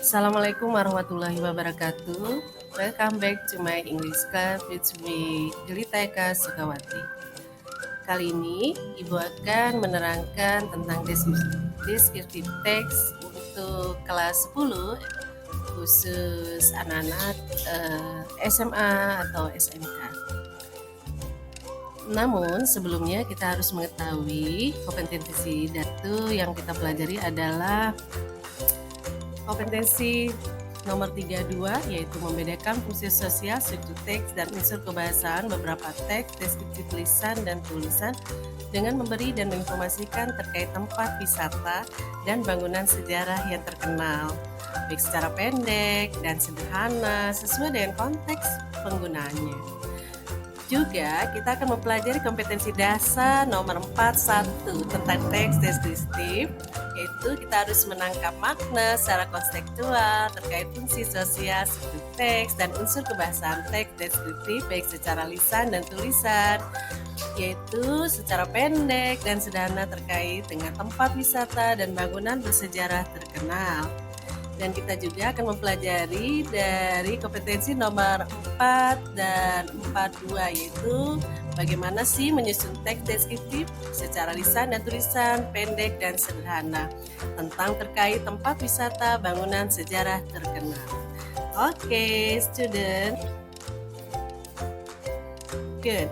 Assalamualaikum warahmatullahi wabarakatuh. Welcome back to my English class with me, Jelita Eka Sukawati. Kali ini Ibu akan menerangkan tentang descriptive text untuk kelas 10 khusus anak-anak SMA atau SMK. Namun sebelumnya kita harus mengetahui kompetensi datu yang kita pelajari adalah kompetensi nomor 32, yaitu membedakan fungsi sosial, struktur teks, dan unsur kebahasaan beberapa teks, deskriptif lisan dan tulisan dengan memberi dan menginformasikan terkait tempat wisata dan bangunan sejarah yang terkenal, baik secara pendek dan sederhana sesuai dengan konteks penggunaannya. Juga kita akan mempelajari kompetensi dasar nomor 41 tentang teks deskriptif, yaitu kita harus menangkap makna secara konseptual terkait fungsi sosial, struktur teks, dan unsur kebahasaan teks deskriptif baik secara lisan dan tulisan, yaitu secara pendek dan sederhana terkait dengan tempat wisata dan bangunan bersejarah terkenal. Dan kita juga akan mempelajari dari kompetensi nomor 4 dan 42, yaitu bagaimana sih menyusun teks deskriptif secara lisan dan tulisan, pendek dan sederhana tentang terkait tempat wisata, bangunan sejarah terkenal. Okay, student. Good.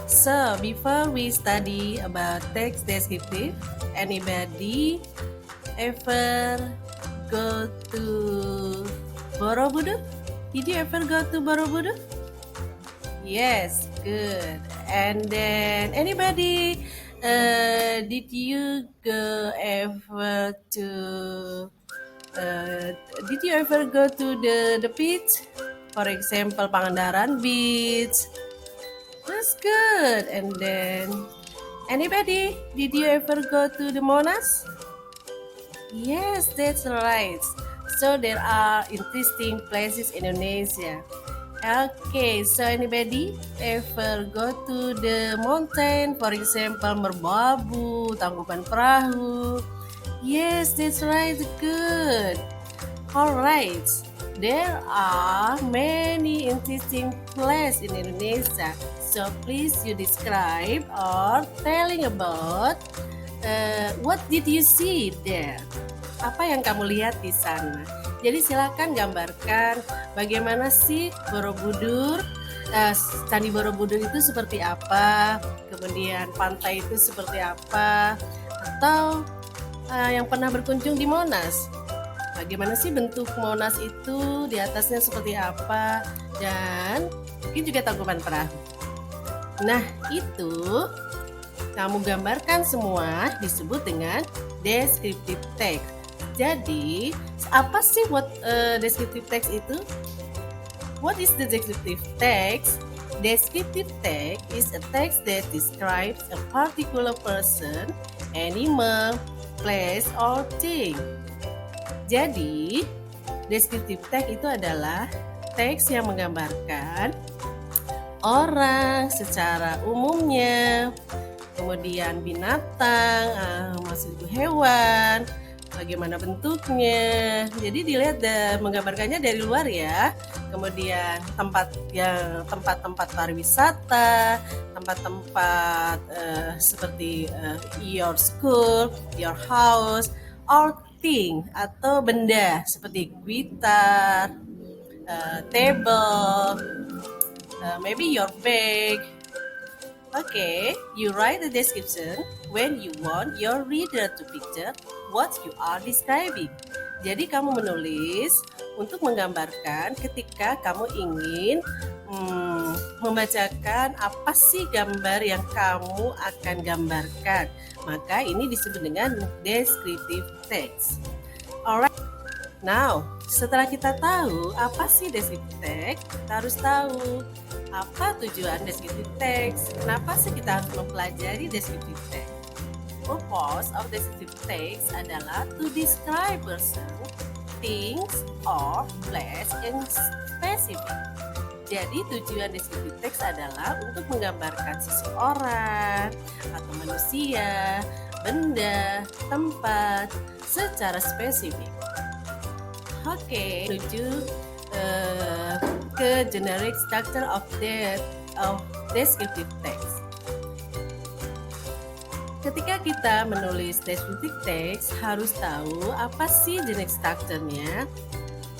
So, before we study about text descriptive, anybody ever go to Borobudur? Did you ever go to Borobudur? Yes, good. And then anybody, did you go ever to? Did you ever go to the beach? For example, Pangandaran Beach. That's good. And then anybody, did you ever go to the Monas? Yes, that's right. So there are interesting places in Indonesia. Okay, so anybody ever go to the mountain, for example, Merbabu, Tangkuban Perahu? Yes, that's right. Good. All right. There are many interesting places in Indonesia. So please you describe or telling about what did you see there? Apa yang kamu lihat di sana? Jadi silakan gambarkan bagaimana sih Borobudur, Candi Borobudur itu seperti apa, kemudian pantai itu seperti apa, atau yang pernah berkunjung di Monas. Bagaimana sih bentuk Monas itu, di atasnya seperti apa, dan mungkin juga Tangkuban Perahu. Nah, itu kamu gambarkan semua disebut dengan descriptive text. Jadi, apa sih descriptive text itu? What is the descriptive text? Descriptive text is a text that describes a particular person, animal, place, or thing. Jadi, descriptive text itu adalah teks yang menggambarkan orang secara umumnya, kemudian binatang, maksudku hewan, bagaimana bentuknya. Jadi dilihat menggambarkannya dari luar ya. Kemudian tempat-tempat pariwisata, tempat-tempat seperti your school, your house, or thing atau benda seperti gitar, table, maybe your bag. Okay, you write the description when you want your reader to picture what you are describing. Jadi kamu menulis untuk menggambarkan ketika kamu ingin membacakan apa sih gambar yang kamu akan gambarkan. Maka ini disebut dengan descriptive text. Alright. Now, setelah kita tahu apa sih descriptive text, kita harus tahu apa tujuan descriptive text. Kenapa sih kita harus mempelajari descriptive text? Purpose of descriptive text adalah to describe person, things, or place in specific. Jadi tujuan descriptive text adalah untuk menggambarkan seseorang atau manusia, benda, tempat secara spesifik. Oke, menuju ke generic structure of descriptive text. Ketika kita menulis descriptive text, harus tahu apa sih generic structure-nya.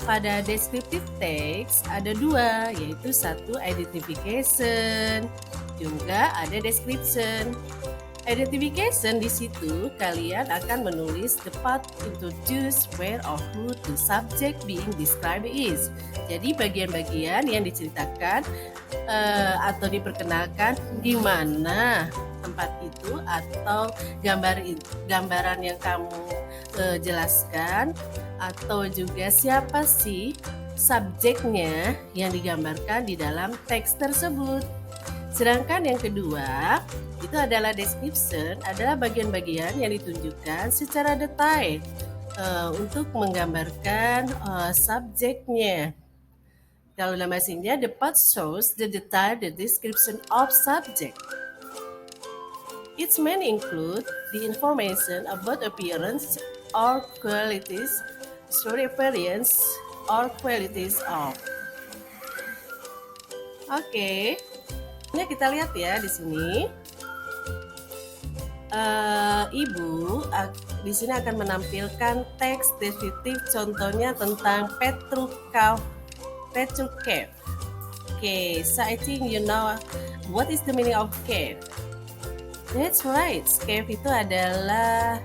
Pada descriptive text ada dua, yaitu satu identification, juga ada description. Identification di situ kalian akan menulis the part introduce where or who the subject being described is. Jadi bagian-bagian yang diceritakan atau diperkenalkan di mana tempat itu atau gambaran yang kamu jelaskan, atau juga siapa sih subjeknya yang digambarkan di dalam teks tersebut. Sedangkan yang kedua itu adalah description, adalah bagian-bagian yang ditunjukkan secara detail untuk menggambarkan subjeknya. Kalau dalam bahasa India, the part shows the detail, the description of subject. Its main include the information about appearance or qualities, story appearance or qualities of. Oke. Ini kita lihat ya di sini. Ibu di sini akan menampilkan teks deskriptif, contohnya tentang Petru Cave. Okay, so I think you know what is the meaning of cave. That's right, cave itu adalah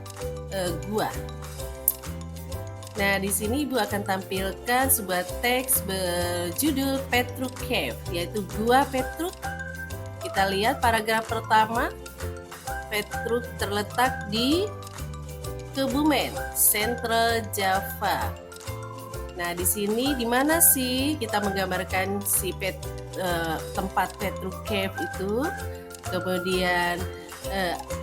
gua. Nah, di sini Ibu akan tampilkan sebuah teks berjudul Petru Cave, yaitu Gua Petruk. Kita lihat paragraf pertama. Petruk terletak di Kebumen, Central Java. Nah, di sini di mana sih kita menggambarkan si tempat Petru Cave itu? Kemudian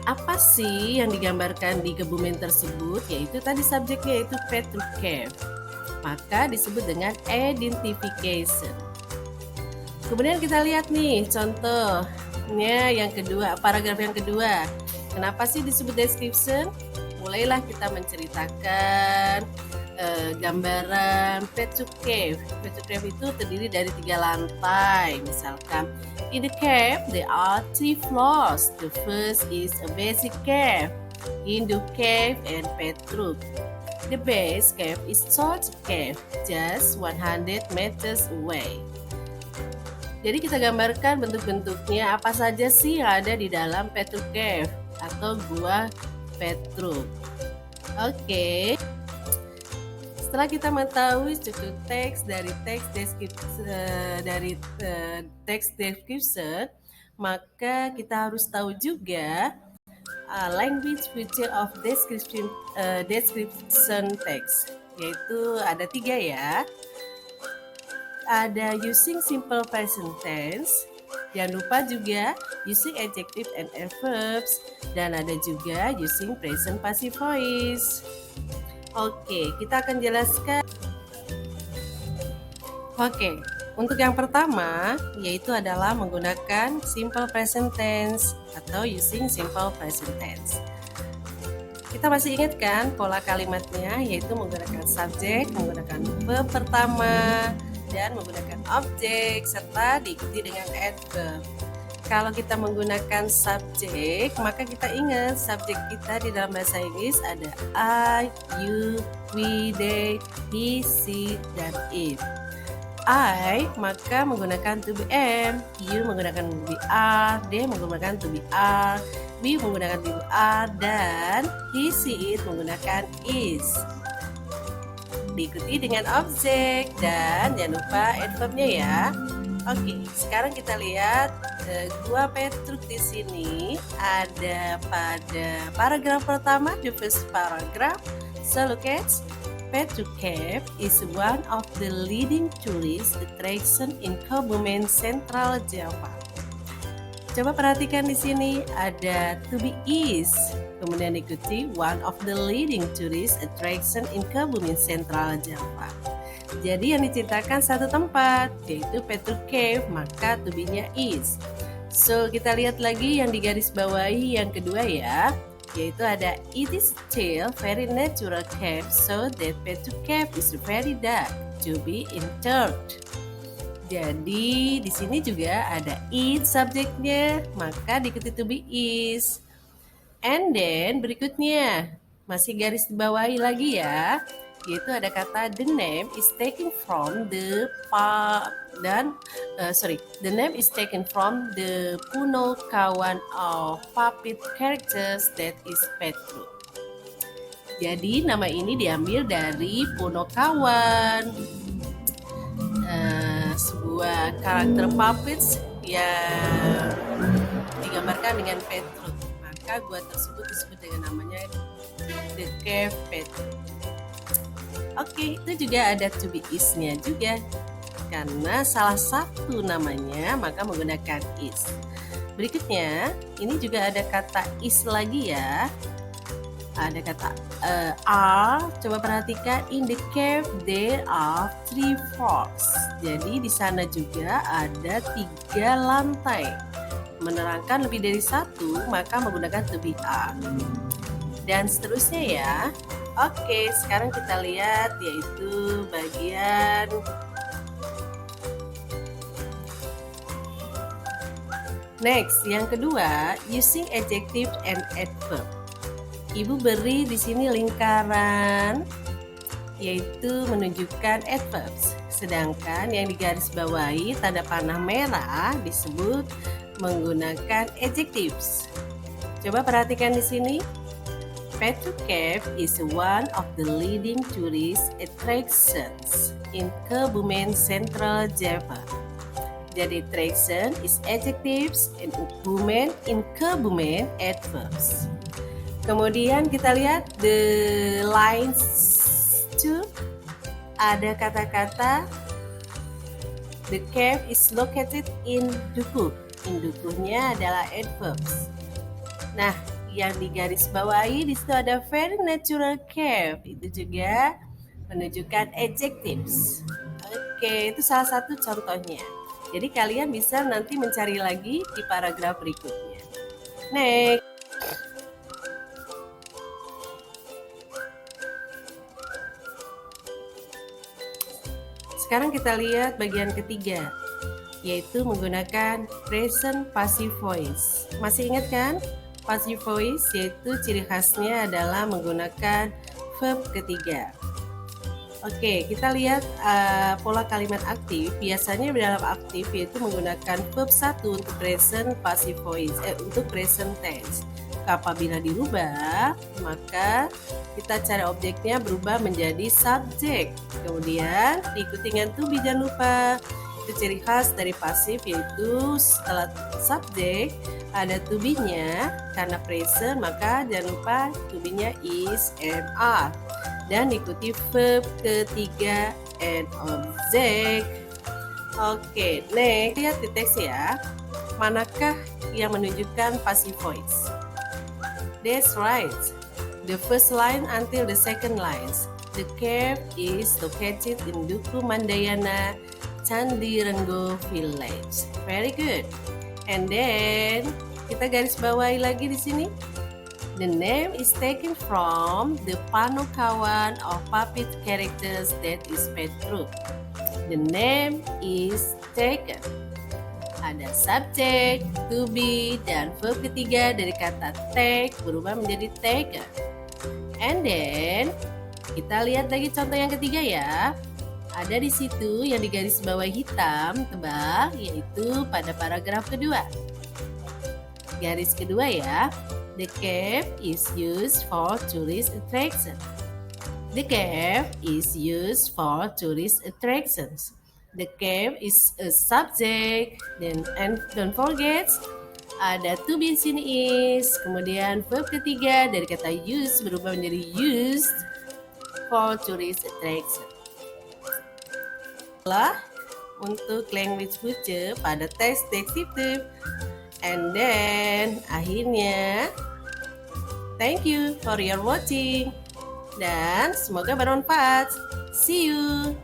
apa sih yang digambarkan di Kebumen tersebut? Yaitu tadi subjeknya yaitu Petru Cave. Maka disebut dengan identification. Kemudian kita lihat nih contohnya yang kedua, paragraf yang kedua. Kenapa sih disebut description? Mulailah kita menceritakan gambaran Petru Cave. Petru Cave itu terdiri dari 3 lantai. Misalkan, in the cave there are 3 floors. The first is a basic cave, Hindu cave, and Petruk. The base cave is Church cave, just 100 meters away. Jadi kita gambarkan bentuk-bentuknya apa saja sih yang ada di dalam Petru Cave atau Gua Petruk. Oke. Setelah kita mengetahui struktur teks dari teks description, maka kita harus tahu juga language feature of description text, yaitu ada 3 ya. Ada using simple present tense, jangan lupa juga using adjective and adverbs, dan ada juga using present passive voice. Oke, kita akan jelaskan. Oke, untuk yang pertama yaitu adalah menggunakan simple present tense atau using simple present tense. Kita masih ingat kan pola kalimatnya, yaitu menggunakan subjek, menggunakan verb pertama, dan menggunakan objek serta diikuti dengan adverb. Kalau kita menggunakan subjek, maka kita ingat subjek kita di dalam bahasa Inggris ada I, you, we, they, he, she, dan it. I maka menggunakan to be am, you menggunakan to be are, they menggunakan to be are, we menggunakan to be are, dan he, she, it menggunakan is. Diikuti dengan objek dan jangan lupa adverbnya ya. Oke, sekarang kita lihat Gua Petruk di sini ada pada paragraf pertama, the first paragraph. So look at Petru Cave is one of the leading tourist attraction in Kebumen, Central Java. Coba perhatikan di sini ada to be is, kemudian ikuti one of the leading tourist attraction in Kebumen, Central Java. Jadi yang diceritakan satu tempat, yaitu Petru Cave, maka to be-nya is. So kita lihat lagi yang digarisbawahi yang kedua ya. yaitu ada it is still very natural cave, so that Petruk cave is very dark to be entered. Jadi di sini juga ada it subjeknya, maka diikuti to be is. And then berikutnya masih garis dibawahi lagi ya, yaitu ada kata the name is taken from the the name is taken from the Punokawan of puppet characters that is Petruk. Jadi nama ini diambil dari Punokawan, sebuah karakter puppets yang digambarkan dengan Petruk. Maka gua tersebut disebut dengan namanya The Cave Petruk. Oke, itu juga ada to be is-nya juga. Karena salah satu namanya maka menggunakan is. Berikutnya, ini juga ada kata is lagi ya. Ada kata are. Coba perhatikan, in the cave there are 3 floors. Jadi di sana juga ada 3 lantai. Menerangkan lebih dari 1 maka menggunakan to be are. Dan seterusnya ya. Oke, sekarang kita lihat yaitu bagian next, yang kedua, using adjective and adverb. Ibu beri di sini lingkaran, yaitu menunjukkan adverbs. Sedangkan yang digarisbawahi tanda panah merah disebut menggunakan adjectives. Coba perhatikan di sini. Petruk Cave is one of the leading tourist attractions in Kebumen, Central Java. Jadi attraction is adjectives and Kebumen adverbs. Kemudian kita lihat the lines 2. Ada kata-kata the cave is located in Dukuh. In Dukuhnya adalah adverbs. Nah, yang digarisbawahi di situ ada very natural cave. Itu juga menunjukkan adjectives. Oke, itu salah satu contohnya. Jadi kalian bisa nanti mencari lagi di paragraf berikutnya. Next. Sekarang kita lihat bagian ketiga, yaitu menggunakan present passive voice. Masih ingat kan? Passive voice yaitu ciri khasnya adalah menggunakan verb ketiga. Oke, kita lihat pola kalimat aktif. Biasanya dalam aktif yaitu menggunakan verb 1 untuk present passive voice, untuk present tense. Apabila dirubah, maka kita cari objeknya berubah menjadi subject. Kemudian diikuti dengan to be, jangan lupa. Itu ciri khas dari pasif, yaitu setelah subjek ada to be-nya. Karena present maka jangan lupa to be-nya is and are. Dan diikuti verb ketiga and object. Oke, next, lihat di teks ya. Manakah yang menunjukkan passive voice? That's right. The first line until the second lines. The cave is located in Dukuh Mandayana, Candi Renggo Village. Very good. And then kita garis bawahi lagi di sini. The name is taken from the Punokawan of puppet characters that is Petruk. The name is taken. Ada subject, to be, dan verb ketiga dari kata take berubah menjadi taken. And then kita lihat lagi contoh yang ketiga ya. Ada di situ yang digarisbawahi hitam tebal, yaitu pada paragraf kedua. Garis kedua ya. The cave is used for tourist attraction. The cave is used for tourist attractions. The cave is a subject. And don't forget, ada to be sini is. Kemudian verb ketiga dari kata use berubah menjadi used for tourist attraction. Untuk language future pada teks deskriptif. And then akhirnya thank you for your watching dan semoga bermanfaat. See you.